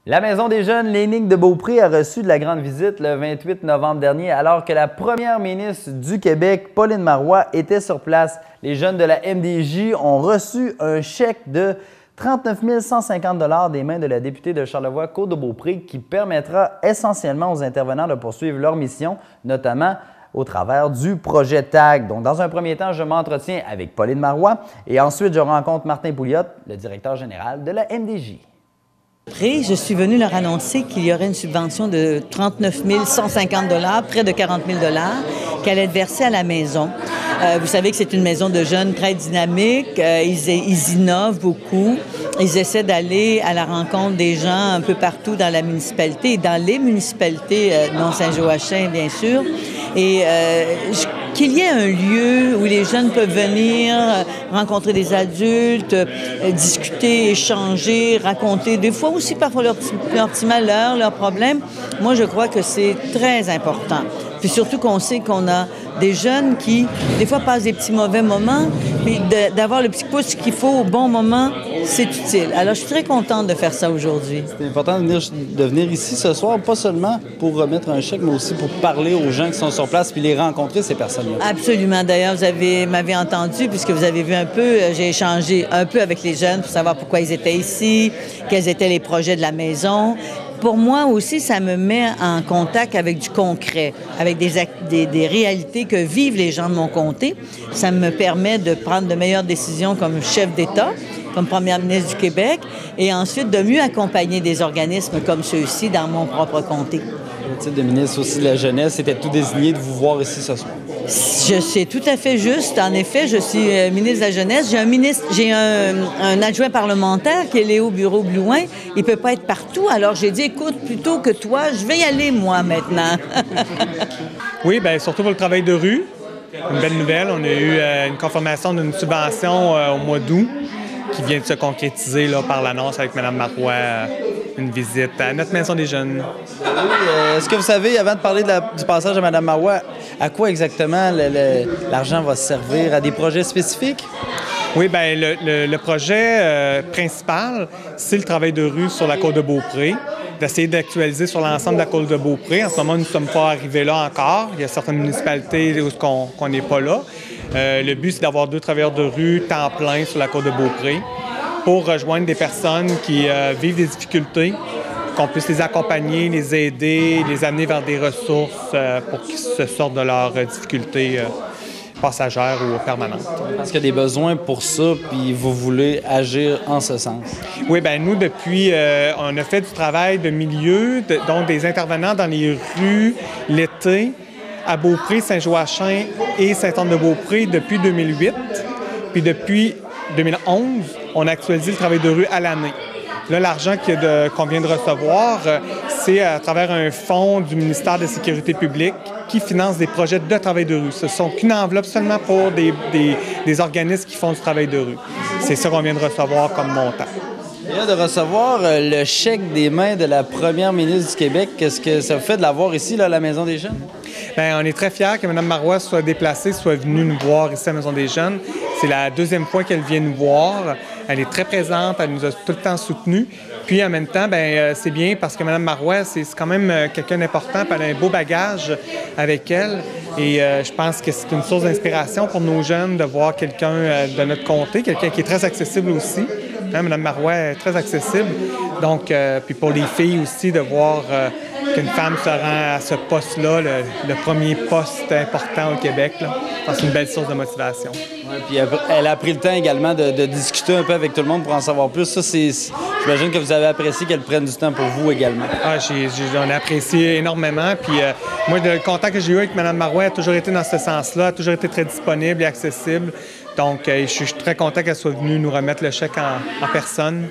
La Maison des jeunes Lénique de Beaupré a reçu de la grande visite le 28 novembre dernier alors que la première ministre du Québec, Pauline Marois, était sur place. Les jeunes de la MDJ ont reçu un chèque de 39 150 des mains de la députée de Charlevoix-Côte-de-Beaupré qui permettra essentiellement aux intervenants de poursuivre leur mission, notamment au travers du projet TAG. Donc, dans un premier temps, je m'entretiens avec Pauline Marois et ensuite, je rencontre Martin Pouliot, le directeur général de la MDJ. Je suis venue leur annoncer qu'il y aurait une subvention de 39 150 près de 40 000 qui allait être versée à la maison. Vous savez que c'est une maison de jeunes très dynamique. Ils innovent beaucoup. Ils essaient d'aller à la rencontre des gens un peu partout dans la municipalité et dans les municipalités, dont Saint-Joachim, bien sûr. Et qu'il y ait un lieu où les jeunes peuvent venir rencontrer des adultes, discuter, échanger, raconter, des fois aussi parfois leur petit malheur, leurs problèmes. Moi, je crois que c'est très important. Puis surtout qu'on sait qu'on a des jeunes qui, des fois, passent des petits mauvais moments, puis d'avoir le petit pouce qu'il faut au bon moment, c'est utile. Alors, je suis très contente de faire ça aujourd'hui. C'est important de venir ici ce soir, pas seulement pour remettre un chèque, mais aussi pour parler aux gens qui sont sur place puis les rencontrer, ces personnes-là. Absolument. D'ailleurs, m'avez entendu, puisque vous avez vu un peu, j'ai échangé un peu avec les jeunes pour savoir pourquoi ils étaient ici, quels étaient les projets de la maison. Pour moi aussi, ça me met en contact avec du concret, avec des réalités que vivent les gens de mon comté. Ça me permet de prendre de meilleures décisions comme chef d'État, comme première ministre du Québec, et ensuite de mieux accompagner des organismes comme ceux-ci dans mon propre comté. Le titre de ministre aussi de la Jeunesse, c'était tout désigné de vous voir ici ce soir. C'est tout à fait juste. En effet, je suis ministre de la Jeunesse. J'ai un adjoint parlementaire qui est Léo Bureau-Blouin. Il ne peut pas être partout. Alors, j'ai dit, écoute, plutôt que toi, je vais y aller, moi, maintenant. Oui, bien, surtout pour le travail de rue. Une belle nouvelle. On a eu une confirmation d'une subvention au mois d'août qui vient de se concrétiser là, par l'annonce avec Mme Marois, une visite à notre Maison des jeunes. Oui, est-ce que vous savez, avant de parler du passage à Mme Marois, à quoi exactement l'argent va se servir? À des projets spécifiques? Oui, bien, le projet principal, c'est le travail de rue sur la côte de Beaupré, d'essayer d'actualiser sur l'ensemble de la côte de Beaupré. En ce moment, nous ne sommes pas arrivés là encore. Il y a certaines municipalités où on n'est pas là. Le but, c'est d'avoir 2 travailleurs de rue temps plein sur la côte de Beaupré pour rejoindre des personnes qui vivent des difficultés, qu'on puisse les accompagner, les aider, les amener vers des ressources pour qu'ils se sortent de leurs difficultés passagères ou permanentes. Parce qu'il y a des besoins pour ça, puis vous voulez agir en ce sens. Oui, bien nous, depuis, on a fait du travail de milieu, donc des intervenants dans les rues l'été, à Beaupré, Saint-Joachim et Saint-Anne-de-Beaupré depuis 2008. Puis depuis 2011, on a actualisé le travail de rue à l'année. Là, l'argent qu'on vient de recevoir, c'est à travers un fonds du ministère de la Sécurité publique qui finance des projets de travail de rue. Ce ne sont qu'une enveloppe seulement pour des organismes qui font du travail de rue. C'est ça qu'on vient de recevoir comme montant. Et là, de recevoir le chèque des mains de la première ministre du Québec, qu'est-ce que ça fait de l'avoir ici, là, à la Maison des jeunes? Bien, on est très fiers que Mme Marois soit déplacée, soit venue nous voir ici à la Maison des jeunes. C'est la 2e fois qu'elle vient nous voir. Elle est très présente, elle nous a tout le temps soutenus. Puis en même temps, bien, c'est bien parce que Mme Marois, c'est quand même quelqu'un d'important, puis elle a un beau bagage avec elle. Et je pense que c'est une source d'inspiration pour nos jeunes de voir quelqu'un de notre comté, quelqu'un qui est très accessible aussi. Hein, Mme Marois est très accessible. Donc, puis pour les filles aussi, de voir qu'une femme se rend à ce poste-là, le premier poste important au Québec, là. C'est une belle source de motivation. Oui, puis elle a pris le temps également de discuter un peu avec tout le monde pour en savoir plus. Ça, j'imagine que vous avez apprécié qu'elle prenne du temps pour vous également. Ah, on a apprécié énormément. Puis moi, le contact que j'ai eu avec Mme Marois a toujours été dans ce sens-là, a toujours été très disponible et accessible. Donc, je suis très content qu'elle soit venue nous remettre le chèque en personne.